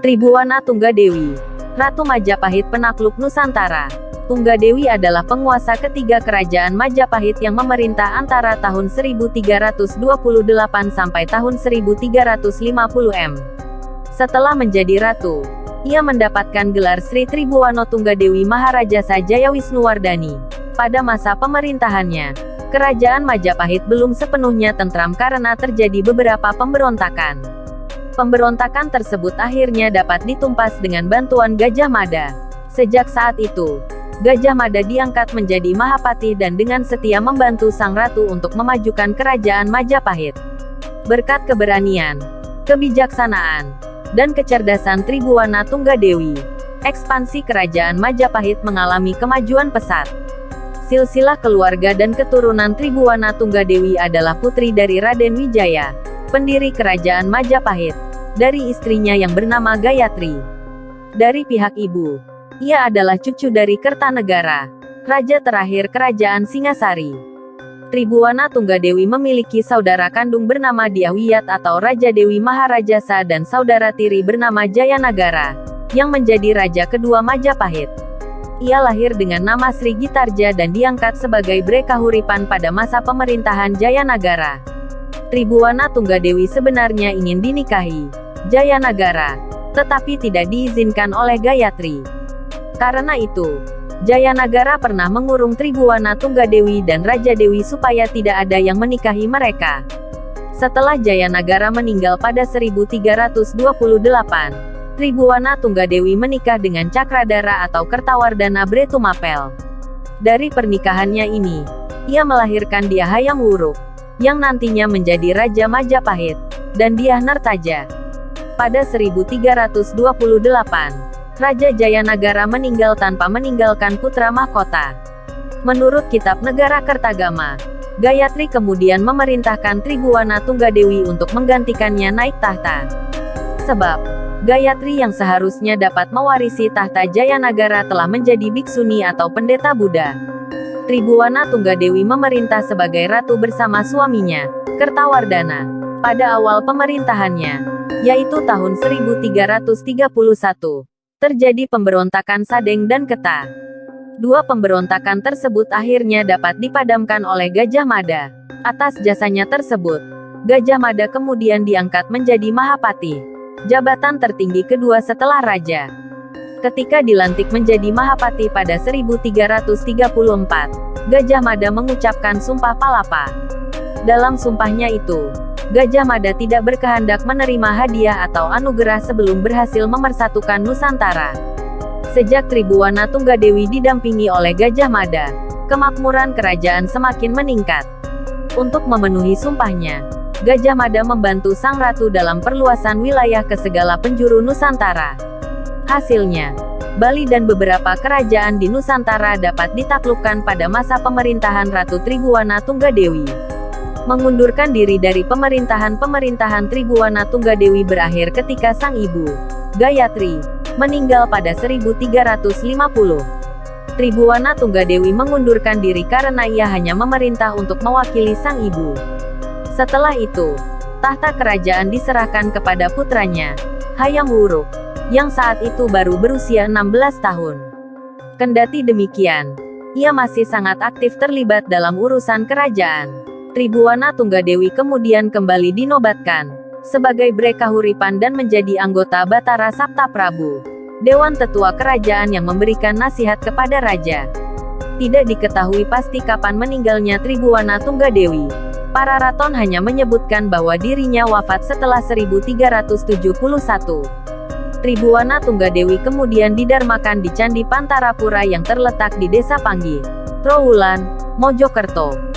Tribhuwana Tunggadewi, Ratu Majapahit penakluk Nusantara. Tunggadewi adalah penguasa ketiga kerajaan Majapahit yang memerintah antara tahun 1328 sampai tahun 1350 m. Setelah menjadi ratu, ia mendapatkan gelar Sri Tribhuwana Tunggadewi Maharaja Jayawisnuwardhani. Pada masa pemerintahannya, kerajaan Majapahit belum sepenuhnya tentram karena terjadi beberapa pemberontakan. Pemberontakan tersebut akhirnya dapat ditumpas dengan bantuan Gajah Mada. Sejak saat itu, Gajah Mada diangkat menjadi Mahapati dan dengan setia membantu sang ratu untuk memajukan kerajaan Majapahit. Berkat keberanian, kebijaksanaan, dan kecerdasan Tribhuwana Tunggadewi, ekspansi kerajaan Majapahit mengalami kemajuan pesat. Silsilah keluarga dan keturunan Tribhuwana Tunggadewi adalah putri dari Raden Wijaya, pendiri kerajaan Majapahit, dari istrinya yang bernama Gayatri. Dari pihak ibu, ia adalah cucu dari Kertanegara, raja terakhir kerajaan Singasari. Tribhuwana Tunggadewi memiliki saudara kandung bernama Dyahwiyat atau Raja Dewi Maharajasa dan saudara tiri bernama Jayanagara, yang menjadi raja kedua Majapahit. Ia lahir dengan nama Sri Gitarja dan diangkat sebagai Bre Kahuripan pada masa pemerintahan Jayanagara. Tribhuwana Tunggadewi sebenarnya ingin dinikahi Jayanagara, tetapi tidak diizinkan oleh Gayatri. Karena itu, Jayanagara pernah mengurung Tribhuwana Tunggadewi dan Raja Dewi supaya tidak ada yang menikahi mereka. Setelah Jayanagara meninggal pada 1328, Tribhuwana Tunggadewi menikah dengan Cakradara atau Kertawardhana Bre Tumapel. Dari pernikahannya ini, ia melahirkan Dyah Hayam Wuruk, yang nantinya menjadi Raja Majapahit, dan Dyah Nertaja. Pada 1328, Raja Jayanagara meninggal tanpa meninggalkan putra mahkota. Menurut Kitab Negara Kertagama, Gayatri kemudian memerintahkan Tribhuwana Tunggadewi untuk menggantikannya naik tahta. Sebab, Gayatri yang seharusnya dapat mewarisi tahta Jayanagara telah menjadi biksuni atau pendeta Buddha. Tribhuwana Tunggadewi memerintah sebagai ratu bersama suaminya, Kertawardhana, pada awal pemerintahannya, yaitu tahun 1331. Terjadi pemberontakan Sadeng dan Keta. Dua pemberontakan tersebut akhirnya dapat dipadamkan oleh Gajah Mada. Atas jasanya tersebut, Gajah Mada kemudian diangkat menjadi Mahapati, jabatan tertinggi kedua setelah raja. Ketika dilantik menjadi Mahapati pada 1334, Gajah Mada mengucapkan Sumpah Palapa. Dalam sumpahnya itu, Gajah Mada tidak berkehendak menerima hadiah atau anugerah sebelum berhasil memersatukan Nusantara. Sejak Tribhuwana Tunggadewi didampingi oleh Gajah Mada, kemakmuran kerajaan semakin meningkat. Untuk memenuhi sumpahnya, Gajah Mada membantu sang ratu dalam perluasan wilayah ke segala penjuru Nusantara. Hasilnya, Bali dan beberapa kerajaan di Nusantara dapat ditaklukkan pada masa pemerintahan Ratu Tribhuwana Tunggadewi. Mengundurkan diri dari pemerintahan Tribhuwana Tunggadewi berakhir ketika sang ibu, Gayatri, meninggal pada 1350. Tribhuwana Tunggadewi mengundurkan diri karena ia hanya memerintah untuk mewakili sang ibu. Setelah itu, tahta kerajaan diserahkan kepada putranya, Hayam Wuruk, yang saat itu baru berusia 16 tahun. Kendati demikian, ia masih sangat aktif terlibat dalam urusan kerajaan. Tribhuwana Tunggadewi kemudian kembali dinobatkan sebagai Bre Kahuripan dan menjadi anggota Batara Sapta Prabu, Dewan Tetua Kerajaan yang memberikan nasihat kepada raja. Tidak diketahui pasti kapan meninggalnya Tribhuwana Tunggadewi. Para raton hanya menyebutkan bahwa dirinya wafat setelah 1371. Tribhuwana Tunggadewi kemudian didarmakan di Candi Pantarapura yang terletak di Desa Panggih, Trowulan, Mojokerto.